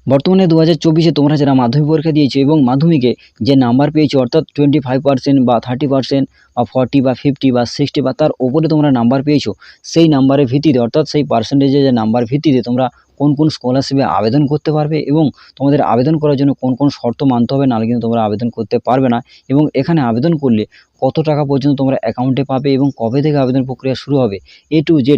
বর্তমানে 2024-এ তোমরা যারা মাধ্যমিক পরীক্ষা দিয়েছো এবং মাধ্যমিকে যে নাম্বার পেয়েছো অর্থাৎ 25% বা 30% বা 40 বা 50 বা 60 বা তার উপরে তোমরা নাম্বার পেয়েছো, সেই নাম্বারের ভিত্তিতে অর্থাৎ সেই পার্সেন্টেজে যে নাম্বার ভিত্তিতে তোমরা কোন কোন স্কলারশিপে আবেদন করতে পারবে এবং তোমাদের আবেদন করার জন্য কোন কোন শর্ত মানতে হবে, নাহলে কিন্তু তোমরা আবেদন করতে পারবে না। এবং এখানে আবেদন করলে কত টাকা পর্যন্ত তোমরা অ্যাকাউন্টে পাবে এবং কবে থেকে আবেদন প্রক্রিয়া শুরু হবে, A to Z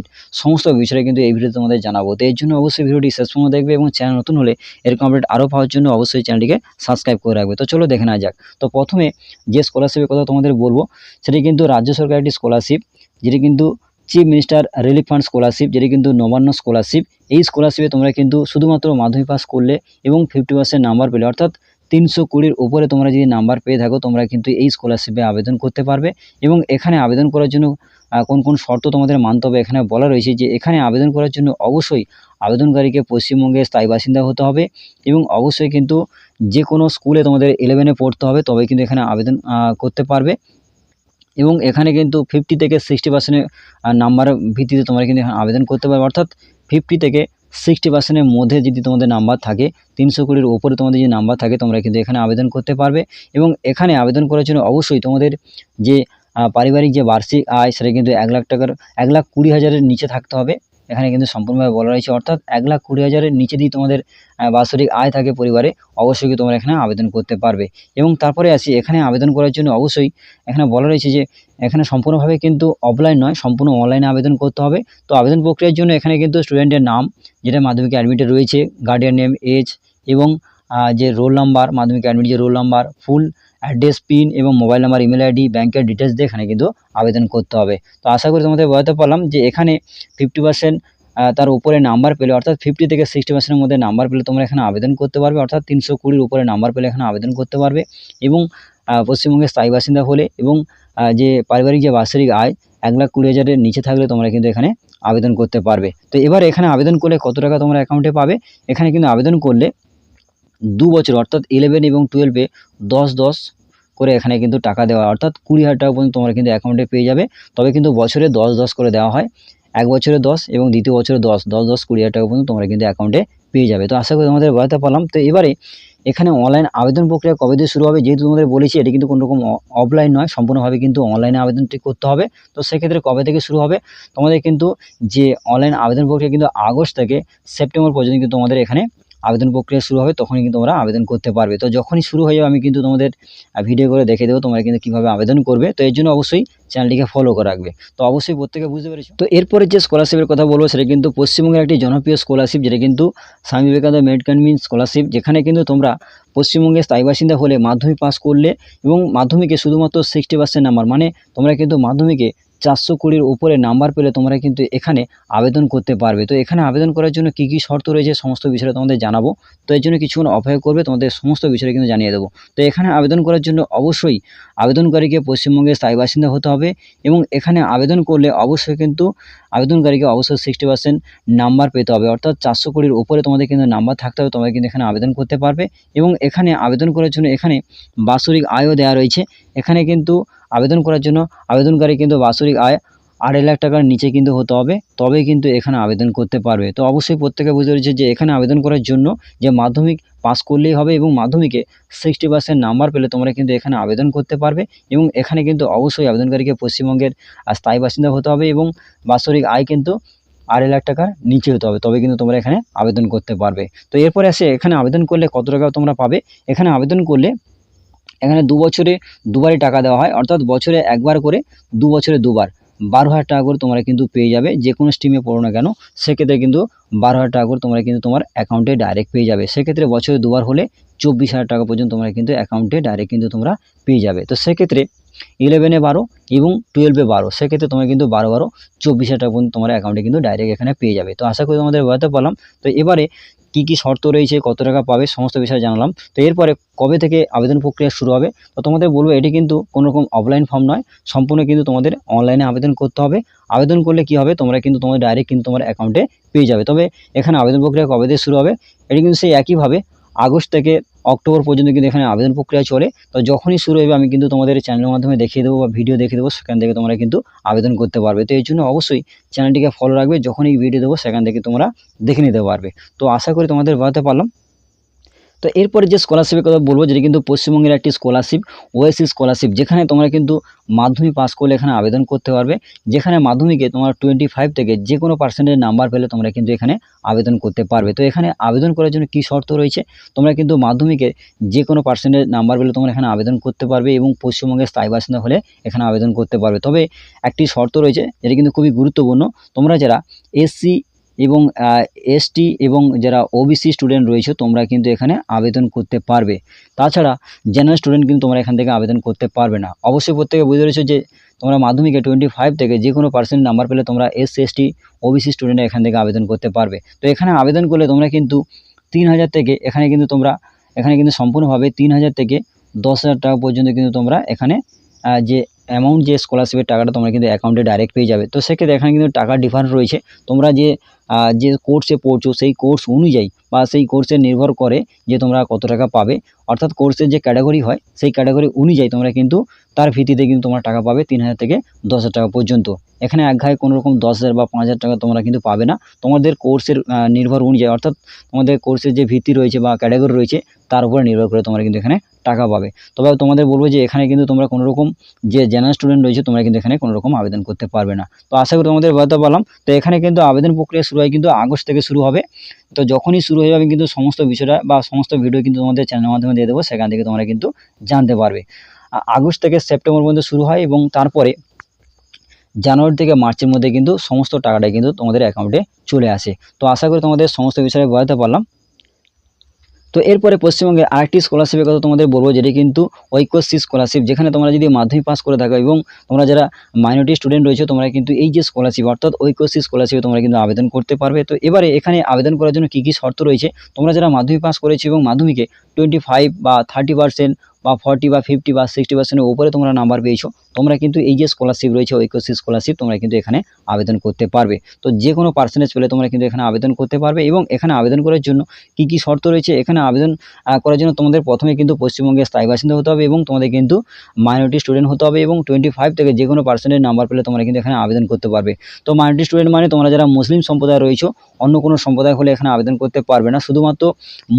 সমস্ত বিষয়ে কিন্তু এই ভিডিওতে তোমাদের জানাবো। তো এর জন্য অবশ্যই ভিডিওটি শেষ পর্যন্ত দেখবে এবং চ্যানেল নতুন হলে এরকম আপডেট আরও পাওয়ার জন্য অবশ্যই চ্যানেলটিকে সাবস্ক্রাইব করে রাখবে। তো চলো দেখে নেওয়া যাক। তো প্রথমে যে স্কলারশিপের কথা তোমাদের বলবো সেটি কিন্তু রাজ্য সরকারের একটি স্কলারশিপ, যেটি কিন্তু chief minister relief fund scholarship, যেটি কিন্তু নবান্ন স্কলারশিপ। এই স্কলারশিপে তোমরা কিন্তু শুধুমাত্র মাধ্যমিক পাস করলে এবং 50% নাম্বার পেলে অর্থাৎ 320-র উপরে তোমরা যদি নাম্বার পেয়ে থাকো তোমরা কিন্তু এই স্কলারশিপে আবেদন করতে পারবে। এবং এখানে আবেদন করার জন্য কোন কোন শর্ত তোমাদের মানতে হবে এখানে বলা রয়েছে, যে এখানে আবেদন করার জন্য অবশ্যই আবেদনকারীকে পশ্চিমবঙ্গের স্থায়ী বাসিন্দা হতে হবে এবং অবশ্যই কিন্তু যে কোনো স্কুলে তোমাদের 11-এ পড়তে হবে, তবে কিন্তু এখানে আবেদন করতে পারবে। এবং এখানে কিন্তু 50 থেকে 60% নাম্বারের ভিত্তিতে তোমরা কিন্তু এখানে আবেদন করতে পারবে। অর্থাৎ 50 থেকে 60%-এর মধ্যে যদি তোমাদের নাম্বার থাকে, 320-র উপরে তোমাদের যদি নাম্বার থাকে, তোমরা কিন্তু এখানে আবেদন করতে পারবে। এবং এখানে আবেদন করার জন্য অবশ্যই তোমাদের যে পারিবারিক যে বার্ষিক আয় সেটা কিন্তু 1,20,000-এর নিচে থাকতে হবে। এখানে কিন্তু সম্পূর্ণভাবে বলা রয়েছে, অর্থাৎ 1,20,000-এর নিচে যদি তোমাদের বাৎসরিক আয় থাকে পরিবারে, অবশ্যই কি তোমরা এখানে আবেদন করতে পারবে। এবং তারপরে আসি, এখানে আবেদন করার জন্য অবশ্যই এখানে বলা রয়েছে যে এখানে সম্পূর্ণভাবে কিন্তু অফলাইন নয়, সম্পূর্ণ অনলাইনে আবেদন করতে হবে। তো আবেদন প্রক্রিয়ার জন্য এখানে কিন্তু স্টুডেন্টের নাম, যেটা মাধ্যমিকে অ্যাডমিটে রয়েছে, গার্ডিয়ান নেম, এজ এবং যে রোল নাম্বার, মাধ্যমিক অ্যাডমিট যে roll number, full address, pin এবং মোবাইল নাম্বার, ইমেল আইডি, ব্যাংকের ডিটেলস দিয়ে এখানে কিন্তু আবেদন করতে হবে। তো আশা করি তোমাদের বোঝাতে পারলাম যে এখানে 50% তার উপরে নাম্বার পেলে, অর্থাৎ 50 থেকে 60%-এর মধ্যে নাম্বার পেলে তোমরা এখানে আবেদন করতে পারবে। অর্থাৎ 320-র উপরে নাম্বার পেলে এখানে আবেদন করতে পারবে। এবং পশ্চিমবঙ্গের স্থায়ী বাসিন্দা হলে এবং যে পারিবারিক যে বার্ষিক আয় 1,20,000-এর নিচে থাকলে তোমরা কিন্তু এখানে আবেদন করতে পারবে। তো এবার এখানে আবেদন করলে কত টাকা তোমরা অ্যাকাউন্টে পাবে, এখানে কিন্তু আবেদন করলে 2 বছর অর্থাৎ 11 এবং 12-এ 10-10 করে এখানে কিন্তু টাকা দেওয়া, অর্থাৎ 20,000 টাকা পর্যন্ত তোমরা কিন্তু অ্যাকাউন্টে পেয়ে যাবে। তবে কিন্তু বছরে 10-10 করে দেওয়া হয়, এক বছরে 10 এবং দ্বিতীয় বছরে 10-10 20,000 টাকা পর্যন্ত তোমরা কিন্তু অ্যাকাউন্টে পেয়ে যাবে। তো আশা করি তোমাদের বোঝাতে পারলাম। তো এবারে এখানে অনলাইন আবেদন প্রক্রিয়া কবে থেকে শুরু হবে, যেহেতু তোমাদের বলেছি এটি কিন্তু কোনো রকম অফলাইন নয়, সম্পূর্ণভাবে কিন্তু অনলাইনে আবেদনটি করতে হবে। তো সেক্ষেত্রে কবে থেকে শুরু হবে, তোমাদের কিন্তু যে অনলাইন আবেদন প্রক্রিয়া কিন্তু আগস্ট থেকে সেপ্টেম্বর পর্যন্ত কিন্তু তোমাদের এখানে আবেদন প্রক্রিয়া শুরু হবে, তখনই কিন্তু তোমরা আবেদন করতে পারবে। তো যখনই শুরু হয়ে যাবে আমি কিন্তু তোমাদের ভিডিও করে দেখে দেবো তোমরা কিন্তু কীভাবে আবেদন করবে। তো এর জন্য অবশ্যই চ্যানেলটিকে ফলো করে রাখবে। তো অবশ্যই প্রত্যেকে বুঝতে পেরেছো। তো এরপরে যে স্কলারশিপের কথা বলবো সেটা কিন্তু পশ্চিমবঙ্গের একটি জনপ্রিয় স্কলারশিপ, যেটা কিন্তু Swami Vivekananda merit coming scholarship, যেখানে কিন্তু তোমরা পশ্চিমবঙ্গের স্থায়ী বাসিন্দা হলে মাধ্যমিক পাস করলে এবং মাধ্যমিকে শুধুমাত্র 60% নাম্বার, মানে তোমরা কিন্তু মাধ্যমিকে 420-র উপরে নাম্বার পেলে তোমরা কিন্তু এখানে আবেদন করতে পারবে। তো এখানে আবেদন করার জন্য কী কী শর্ত রয়েছে সমস্ত বিষয়ে তোমাদের জানাবো। তো এর জন্য কিছুক্ষণ অপেক্ষা করবে, তোমাদের সমস্ত বিষয়ে কিন্তু জানিয়ে দেবো। তো এখানে আবেদন করার জন্য অবশ্যই আবেদনকারীকে পশ্চিমবঙ্গের স্থায়ী বাসিন্দা হতে হবে এবং এখানে আবেদন করলে অবশ্যই কিন্তু আবেদনকারীকে অবশ্যই 60% নাম্বার পেতে হবে, অর্থাৎ 420-র উপরে তোমাদের কিন্তু নাম্বার থাকতে হবে, তোমরা কিন্তু এখানে আবেদন করতে পারবে। এবং এখানে আবেদন করার জন্য এখানে বাৎসরিক আয়ও দেওয়া রয়েছে। এখানে কিন্তু আবেদন করার জন্য আবেদনকারী কিন্তু বাৎসরিক আয় 2.5 লাখ টাকার নিচে কিন্তু হতে হবে, তবে কিন্তু এখানে আবেদন করতে পারবে। তো অবশ্যই প্রত্যেকে বুঝতে পেরেছে যে এখানে আবেদন করার জন্য যে মাধ্যমিক পাস করলেই হবে এবং মাধ্যমিকে 60% নাম্বার পেলে তোমরা কিন্তু এখানে আবেদন করতে পারবে। এবং এখানে কিন্তু অবশ্যই আবেদনকারীকে পশ্চিমবঙ্গের স্থায়ী বাসিন্দা হতে হবে এবং বাৎসরিক আয় কিন্তু 2.5 লাখ টাকার নিচে হতে হবে, তবে কিন্তু তোমরা এখানে আবেদন করতে পারবে। তো এরপরে আসে এখানে আবেদন করলে কত টাকা তোমরা পাবে। এখানে আবেদন করলে এখানে 2 বছরে দুবারই টাকা দেওয়া হয়, অর্থাৎ বছরে একবার করে 2 বছরে দুবার 12,000 টাকা করে তোমরা কিন্তু পেয়ে যাবে। যে কোনো স্ট্রিমে পড়ো না কেন সেক্ষেত্রে কিন্তু 12,000 টাকা করে তোমরা কিন্তু তোমার অ্যাকাউন্টে ডাইরেক্ট পেয়ে যাবে। সেক্ষেত্রে বছরে দুবার হলে 24,000 টাকা পর্যন্ত তোমরা কিন্তু অ্যাকাউন্টে ডাইরেক্ট কিন্তু তোমরা পেয়ে যাবে। তো সেক্ষেত্রে 11-এ 12 এবং 12-এ 12, সেক্ষেত্রে তোমরা কিন্তু 12 24,000 টাকা পর্যন্ত তোমার অ্যাকাউন্টে কিন্তু ডাইরেক্ট এখানে পেয়ে যাবে। তো আশা করি তোমাদের বোঝাতে পারলাম। তো এবারে কী কী শর্ত রয়েছে, কত টাকা পাবে, সমস্ত বিষয়ে জানালাম। তো এরপরে কবে থেকে আবেদন প্রক্রিয়া শুরু হবে, তো তোমাদের বলবো এটি কিন্তু কোনো রকম অফলাইন ফর্ম নয়, সম্পূর্ণ কিন্তু তোমাদের অনলাইনে আবেদন করতে হবে। আবেদন করলে কি হবে, তোমরা কিন্তু তোমাদের ডাইরেক্ট কিন্তু তোমার অ্যাকাউন্টে পেয়ে যাবে। তবে এখানে আবেদন প্রক্রিয়া কবে থেকে শুরু হবে, এটি কিন্তু সেই একইভাবে আগস্ট থেকে অক্টোবর পর্যন্ত কিন্তু এখানে আবেদন প্রক্রিয়া চলে। তো যখনই শুরু হবে আমি কিন্তু তোমাদের চ্যানেলের মাধ্যমে দেখিয়ে দেবো বা ভিডিও দেখিয়ে দেবো, সেখান থেকে তোমরা কিন্তু আবেদন করতে পারবে। তো এই জন্য অবশ্যই চ্যানেলটিকে ফলো রাখবে, যখনই ভিডিও দেবো সেখান থেকে তোমরা দেখে নিতে পারবে। তো আশা করি তোমাদের বোঝাতে পারলাম। তো এরপরে যে স্কলারশিপের কথা বলবো, যেটা কিন্তু পশ্চিমবঙ্গের একটি স্কলারশিপ, ওএসসি স্কলারশিপ, যেখানে তোমরা কিন্তু মাধ্যমিক পাস করলে এখানে আবেদন করতে পারবে। যেখানে মাধ্যমিকে তোমার 25 থেকে যে কোনো পার্সেন্টের নাম্বার পেলে তোমরা কিন্তু এখানে আবেদন করতে পারবে। তো এখানে আবেদন করার জন্য কী শর্ত রয়েছে, তোমরা কিন্তু মাধ্যমিকে যে কোনো পার্সেন্টের নাম্বার পেলে তোমরা এখানে আবেদন করতে পারবে এবং পশ্চিমবঙ্গের স্থায়ী বাসিন্দা হলে এখানে আবেদন করতে পারবে। তবে একটি শর্ত রয়েছে, যেটা কিন্তু খুবই গুরুত্বপূর্ণ, তোমরা যারা এসসি এবং এসটি এবং যারা ওবিসি স্টুডেন্ট রয়েছে তোমরা কিন্তু এখানে আবেদন করতে পারবে। তাছাড়া জেনারেল স্টুডেন্ট কিন্তু তোমরা এখান থেকে আবেদন করতে পারবে না। অবশ্যই প্রত্যেকে বুঝতে পেরেছো যে তোমরা মাধ্যমিকে 25 থেকে যে কোনো পার্সেন্ট নাম্বার পেলে তোমরা এসসি এসটি ওবিসি স্টুডেন্ট এখান থেকে আবেদন করতে পারবে। তো এখানে আবেদন করলে তোমরা কিন্তু 3000 থেকে এখানে কিন্তু তোমরা এখানে কিন্তু সম্পূর্ণভাবে 3000 থেকে 10,000 টাকা পর্যন্ত কিন্তু তোমরা এখানে যে অ্যামাউন্ট, যে স্কলারশিপের টাকাটা তোমরা কিন্তু অ্যাকাউন্টে ডাইরেক্ট পেয়ে যাবে। তো সেক্ষেত্রে এখানে কিন্তু টাকার ডিফারেন্স রয়েছে। তোমরা যে কোর্সে পড়ছো সেই কোর্স অনুযায়ী বা সেই কোর্সের নির্ভর করে যে তোমরা কত টাকা পাবে, অর্থাৎ কোর্সের যে ক্যাটাগরি হয় সেই ক্যাটাগরি অনুযায়ী তোমরা কিন্তু তার ভিত্তিতে কিন্তু তোমরা টাকা পাবে 3000 থেকে 10,000 টাকা পর্যন্ত। এখানে একঘায়ে কোনো রকম 10,000 বা 5,000 টাকা তোমরা কিন্তু পাবে না। তোমাদের কোর্সের নির্ভর অনুযায়ী, অর্থাৎ তোমাদের কোর্সের যে ভিত্তি রয়েছে বা ক্যাটাগরি রয়েছে তার উপরে নির্ভর করে তোমরা কিন্তু এখানে টাকা পাবে। তবে তোমাদের বলবো যে এখানে কিন্তু তোমরা কোনো রকম যে জেনারেল স্টুডেন্ট রয়েছে তোমরা কিন্তু এখানে কোনো রকম আবেদন করতে পারবে না। তো আশা করি তোমাদের বলতে পারলাম। তো এখানে কিন্তু আবেদন প্রক্রিয়া শুরু হয় কিন্তু আগস্ট থেকে শুরু হবে। তো যখনই শুরু হয়ে যাবে কিন্তু সমস্ত বিষয়টা বা সমস্ত ভিডিও কিন্তু তোমাদের চ্যানেলের মাধ্যমে দিয়ে দেবো, সেখান থেকে তোমরা কিন্তু জানতে পারবে। আগস্ট থেকে সেপ্টেম্বর পর্যন্ত শুরু হয় এবং তারপরে জানুয়ারি থেকে মার্চের মধ্যে কিন্তু সমস্ত টাকাটাই কিন্তু তোমাদের অ্যাকাউন্টে চলে আসে। তো আশা করি তোমাদের সমস্ত বিষয়ে বোঝাতে পারলাম। তো এরপরে পশ্চিমবঙ্গের আরেকটি স্কলারশিপের কথা তোমাদের বলবো, যেটি কিন্তু ঐক্যশ্রী স্কলারশিপ। যেখানে তোমরা যদি মাধ্যমিক পাস করে থাকো এবং তোমরা যারা মাইনরিটি স্টুডেন্ট রয়েছে তোমরা কিন্তু এই যে স্কলারশিপ অর্থাৎ ঐক্যশ্রী স্কলারশিপে তোমরা কিন্তু আবেদন করতে পারবে। তো এবারে এখানে আবেদন করার জন্য কী কী শর্ত রয়েছে, তোমরা যারা মাধ্যমিক পাস করেছো এবং মাধ্যমিকে 25 বা 30% বা 40 বা 50 বা 60%-এর উপরে তোমরা নাম্বার পেয়েছো, তোমরা কিন্তু এই যে স্কলারশিপ রয়েছে ঐক্যশ্রী স্কলারশিপ তোমরা কিন্তু এখানে আবেদন করতে পারবে। তো যে কোনো পার্সেন্টেজ পেলে তোমরা কিন্তু এখানে আবেদন করতে পারবে। এবং এখানে আবেদন করার জন্য কী কী শর্ত রয়েছে, এখানে আবেদন করার জন্য তোমাদের প্রথমে কিন্তু পশ্চিমবঙ্গের স্থায়ী বাসিন্দা হতে হবে এবং তোমাদের কিন্তু মাইনরিটি স্টুডেন্ট হতে হবে এবং 25 থেকে যে কোনো পার্সেন্টের নাম্বার পেলে তোমরা কিন্তু এখানে আবেদন করতে পারবে। তো মাইনরিটি স্টুডেন্ট মানে তোমরা যারা মুসলিম সম্প্রদায় রয়েছো, অন্য কোনো সম্প্রদায় হলে এখানে আবেদন করতে পারবে না। শুধুমাত্র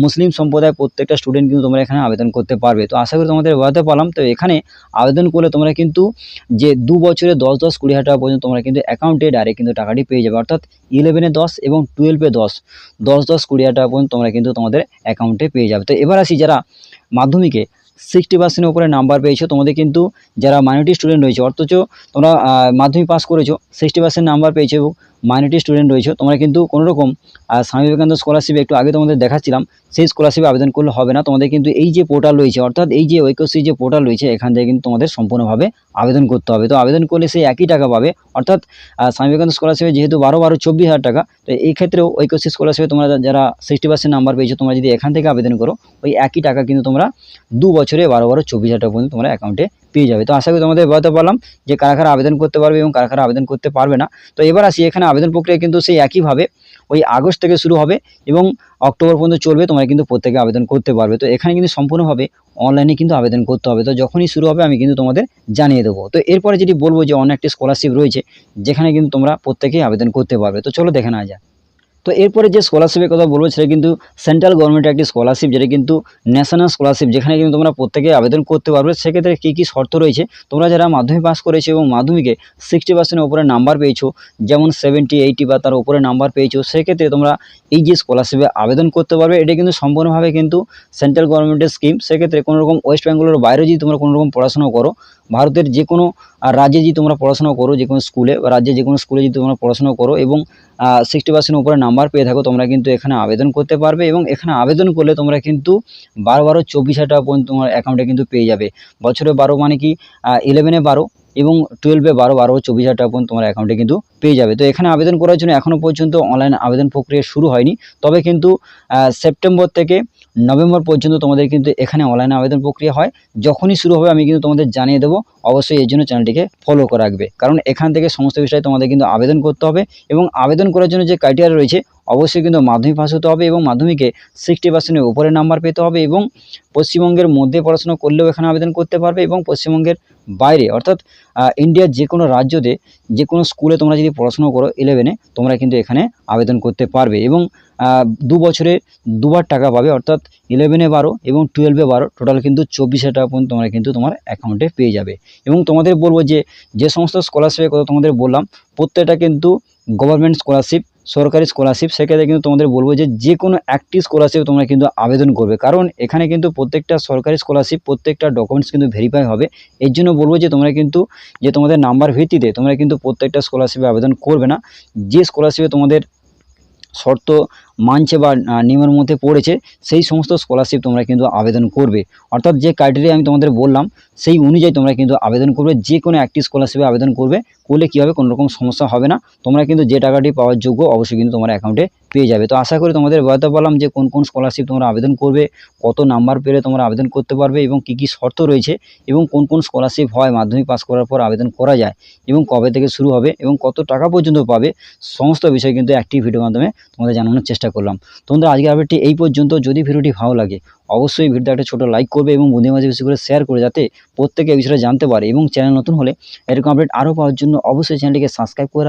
মুসলিম সম্প্রদায় প্রত্যেকটা স্টুডেন্ট কিন্তু তোমরা এখানে আবেদন করতে পারবে। তো আশা করি তোমাদের বোঝাতে পারলাম। তো এখানে আবেদন করলে তোমরা কিন্তু যে 2 বছরে 10-20 টাকা পর্যন্ত তোমরা কিন্তু অ্যাকাউন্টে ডাইরেক্ট কিন্তু টাকাটি পেয়ে যাবে, অর্থাৎ 11-এ 10 এবং 12-এ 10, 10-20 টাকা পর্যন্ত তোমরা কিন্তু তোমাদের অ্যাকাউন্টে পেয়ে যাবে। তো এবার আসি যারা মাধ্যমিকে 60%-এর উপরে নাম্বার পেয়েছো, তোমাদের কিন্তু যারা মাইনরিটি স্টুডেন্ট রয়েছে অথচ তোমরা মাধ্যমিক পাস করেছো 60% নাম্বার পেয়েছো এবং মাইনরিটি স্টুডেন্ট রয়েছে, তোমরা কিন্তু কোনো রকম স্বামী বিবেকানন্দ স্কলারশিপ একটু আগে তোমাদের দেখাচ্ছিলাম সেই স্কলারশিপে আবেদন করলে হবে না। তোমাদের কিন্তু এই যে পোর্টাল রয়েছে অর্থাৎ এই যে ঐক্যশ্রী যে পোর্টাল রয়েছে এখান থেকে কিন্তু তোমাদের সম্পূর্ণভাবে আবেদন করতে হবে। তো আবেদন করলে সেই একই টাকা পাবে, অর্থাৎ স্বামী বিবেকানন্দ স্কলারশিপে যেহেতু 12 24 হাজার টাকা, তো এই ক্ষেত্রেও ঐক্যশ্রী স্কলারশিপে তোমরা যারা 60% নাম্বার পেয়েছো তোমরা যদি এখান থেকে আবেদন করো ওই একই টাকা কিন্তু তোমরা 2 বছরে 12-24 হাজার টাকা পর্যন্ত তোমরা অ্যাকাউন্টে পেয়ে যাবে। তো আশা করি তোমাদের বলতে পারলাম যে কারা কারা আবেদন করতে পারবে এবং কারা কারা আবেদন করতে পারবে না। তো এবার আসি এখানে আবেদন প্রক্রিয়া কিন্তু সেই একইভাবে ওই আগস্ট থেকে শুরু হবে এবং অক্টোবর পর্যন্ত চলবে, তোমরা কিন্তু প্রত্যেকে আবেদন করতে পারবে। তো এখানে কিন্তু সম্পূর্ণভাবে অনলাইনে কিন্তু আবেদন করতে হবে। তো যখনই শুরু হবে আমি কিন্তু তোমাদের জানিয়ে দেবো। তো এরপরে যেটি বলবো যে অন্য একটি স্কলারশিপ রয়েছে যেখানে কিন্তু তোমরা প্রত্যেকেই আবেদন করতে পারবে। তো চলো দেখে নেওয়া যাক। তো এরপরে যে স্কলারশিপের কথা বলবো সেটা কিন্তু সেন্ট্রাল গভর্নমেন্টের একটি স্কলারশিপ, যেটা কিন্তু ন্যাশনাল স্কলারশিপ, যেখানে কিন্তু তোমরা প্রত্যেকে আবেদন করতে পারবে। সেক্ষেত্রে কী কী শর্ত রয়েছে, তোমরা যারা মাধ্যমিক পাস করেছো এবং মাধ্যমিকে 60%-এর উপরে নাম্বার পেয়েছো, যেমন 70, 80 বা তার উপরে নাম্বার পেয়েছো, সেক্ষেত্রে তোমরা এই যে স্কলারশিপে আবেদন করতে পারবে। এটা কিন্তু সম্পূর্ণভাবে কিন্তু সেন্ট্রাল গভর্নমেন্টের স্কিম। সেক্ষেত্রে কোনো রকম ওয়েস্ট বেঙ্গলের বাইরে যদি তোমরা কোনো রকম পড়াশোনা করো, ভারতের যে কোনো রাজ্যে যদি তোমরা পড়াশোনা করো, যে কোনো স্কুলে বা রাজ্যে যে কোনো স্কুলে যদি তোমরা পড়াশোনা করো এবং 60% উপরে নাম্বার পেয়ে থাকো, তোমরা কিন্তু এখানে আবেদন করতে পারবে। এবং এখানে আবেদন করলে তোমরা কিন্তু 12-24 হাজার টাকা পর্যন্ত তোমার অ্যাকাউন্টে কিন্তু পেয়ে যাবে। বছরে 12 মানে কি 11-এ 12 এবং 12-এ 12-24 হাজার টাকা পর্যন্ত তোমার অ্যাকাউন্টে কিন্তু পেয়ে যাবে। তো এখানে আবেদন করার জন্য এখনও পর্যন্ত অনলাইন আবেদন প্রক্রিয়া শুরু হয়নি, তবে কিন্তু সেপ্টেম্বর থেকে নভেম্বর পর্যন্ত তোমাদের কিন্তু এখানে অনলাইনে আবেদন প্রক্রিয়া হয়। যখনই শুরু হবে আমি কিন্তু তোমাদের জানিয়ে দেবো। অবশ্যই এর জন্য চ্যানেলটিকে ফলো করে রাখবে, কারণ এখান থেকে সমস্ত বিষয়ে তোমাদের কিন্তু আবেদন করতে হবে এবং আবেদন করার জন্য যে ক্রাইটেরিয়া রয়েছে অবশ্যই কিন্তু মাধ্যমিক পাস হতে হবে এবং মাধ্যমিকে 60%-এর উপরে নাম্বার পেতে হবে এবং পশ্চিমবঙ্গের মধ্যে পড়াশোনা করলেও এখানে আবেদন করতে পারবে এবং পশ্চিমবঙ্গের বাইরে অর্থাৎ ইন্ডিয়ার যে কোনো রাজ্যতে যে কোনো স্কুলে তোমরা যদি পড়াশোনা করো 11-এ তোমরা কিন্তু এখানে আবেদন করতে পারবে এবং 2 বছরে দুবার টাকা পাবে অর্থাৎ 11-এ 12 এবং 12-এ 12 টোটাল কিন্তু 24,000 টাকা পর্যন্ত তোমরা কিন্তু তোমার অ্যাকাউন্টে পেয়ে যাবে। এবং তোমাদের বলবো যে সমস্ত স্কলারশিপের কথা তোমাদের বললাম প্রত্যেকটা কিন্তু গভর্নমেন্ট স্কলারশিপ, সরকারি স্কলারশিপ। সেক্ষেত্রে কিন্তু তোমাদের বলবো যে কোনো একটি স্কলারশিপ তোমরা কিন্তু আবেদন করবে, কারণ এখানে কিন্তু প্রত্যেকটা সরকারি স্কলারশিপ প্রত্যেকটা ডকুমেন্টস কিন্তু ভেরিফাই হবে। এর জন্য বলবো যে তোমরা কিন্তু তোমাদের নাম্বার ভিত্তিতে তোমরা কিন্তু প্রত্যেকটা স্কলারশিপে আবেদন করবে না। যে স্কলারশিপে তোমাদের শর্ত মানছে বা নিয়মের মধ্যে পড়েছে সেই সমস্ত স্কলারশিপ তোমরা কিন্তু আবেদন করবে। অর্থাৎ যে ক্রাইটেরিয়া আমি তোমাদের বললাম সেই অনুযায়ী তোমরা কিন্তু আবেদন করবে। যে কোনো একটি স্কলারশিপে আবেদন করলে কী হবে, কোনো রকম সমস্যা হবে না। তোমরা কিন্তু যে টাকাটি পাওয়ার যোগ্য অবশ্যই কিন্তু তোমার অ্যাকাউন্টে পেয়ে যাবে। তো আশা করি তোমাদের বলতে পারলাম যে কোন স্কলারশিপ তোমরা আবেদন করবে, কত নাম্বার পেলে তোমরা আবেদন করতে পারবে এবং কী কী শর্ত রয়েছে এবং কোন স্কলারশিপ হয় মাধ্যমিক পাস করার পর আবেদন করা যায় এবং কবে থেকে শুরু হবে এবং কত টাকা পর্যন্ত পাবে, সমস্ত বিষয় কিন্তু একটি ভিডিওর মাধ্যমে তোমাদের জানানোর চেষ্টা করলাম। তোমাদের আজকের আপডেটটি এই পর্যন্ত। যদি ভিডিওটি ভালো লাগে অবশ্যই ভিডিওতে একটা ছোটো লাইক করবে এবং বন্ধুদের মাঝে বেশি করে শেয়ার করে যাতে প্রত্যেকে এই বিষয়টা জানতে পারে এবং চ্যানেল নতুন হলে এরকম আপডেট আরও পাওয়ার জন্য অবশ্যই চ্যানেলটিকে সাবস্ক্রাইব করে